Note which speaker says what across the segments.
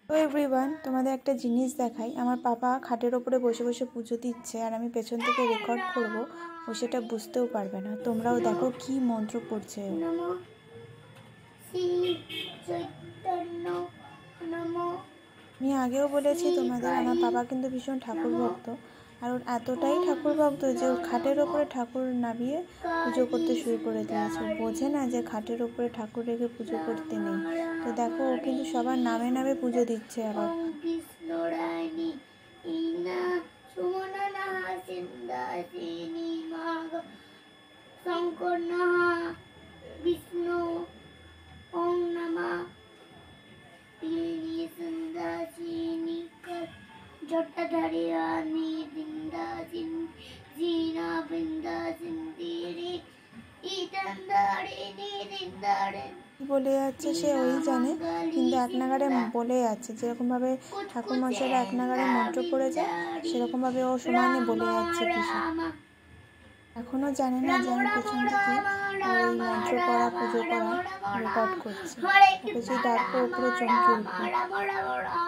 Speaker 1: তো এভরিওয়ান, তোমাদের একটা জিনিস দেখাই। আমার পাপা খাটের ওপরে বসে বসে পুজো দিচ্ছে, আর আমি পেছন থেকে রেকর্ড করব, ও সেটা বুঝতেও পারবে না। তোমরাও দেখো কি মন্ত্র পড়ছে। আমি আগেও বলেছি তোমাদের, আমার বাবা কিন্তু ভীষণ ঠাকুর ভক্ত, আর ওর এতটাই ঠাকুর ভক্ত যে ওর খাটের ওপরে ঠাকুর নামিয়ে পুজো করতে শুরু করে দিয়েছে। বোঝে না যে খাটের ওপরে ঠাকুর রেখে পুজো করতে নেই। তো দেখো, ও কিন্তু সবার নামে নামে পুজো দিচ্ছে। আবার শঙ্কর নাহা বিষ্ণু ওম নমঃ জটাধারী রানী বৃন্দাসিন জিনা বৃন্দাসিন দেরে ইতন্দারিণী দিন্দারে বলে যাচ্ছে, সে ওই জানে, কিন্তু এক নাগাড়ে বলে যাচ্ছে। যেরকমভাবে ঠাকুরমশাইরা এক নাগাড়ে মন্ত্র পড়ে যায়, সেরকমভাবে ও সমানে বলে যাচ্ছে কিছু। এখনও জানে না যে আমি পেছন থেকে ওই মন্ত্র পড়া পুজো করা রেকর্ড করছি। ওকে যে ডাকবো পুরো চমকে উঠবে।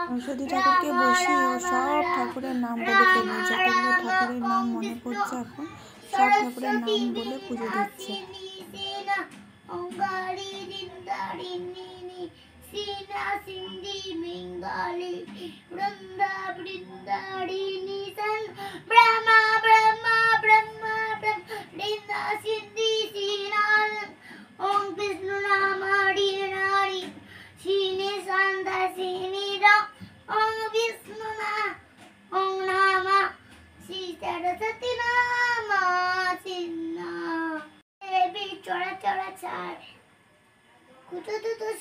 Speaker 1: সরস্বতী ঠাকুরকে বসিয়ে ও সব ঠাকুরের নাম বলে ফেলবে। যতগুলো ঠাকুরের নাম মনে পড়ছে এখন, সব ঠাকুরের নাম বলে পুজো দিচ্ছে।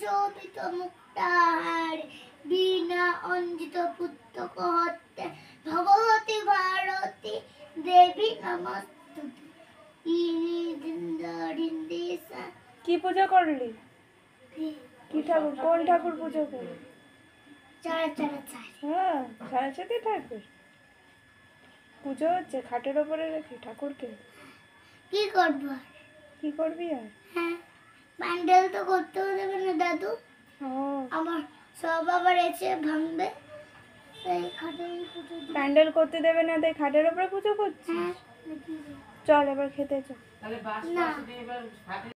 Speaker 1: শোভিত মুক্তার বিনা অঞ্জিত পুত্তক হত্যে ভগবতী ভারতী দেবী নমস্তুতে। কি পূজা করলি? কি ঠাকুর? কোন ঠাকুর পুজো করলি? হ্যাঁ, সরস্বতী ঠাকুর পুজো হচ্ছে খাটের ওপরে রেখে ঠাকুরকে। কি করবো? কি করবি আর? হ্যাঁ, প্যান্ডেল তো করতেও দেবে না দাদু। আমার সব আবার এসে ভাঙবে। প্যান্ডেল করতে দেবে না, তাই খাটের উপরে পুজো করছিস? চল এবার খেতে চল।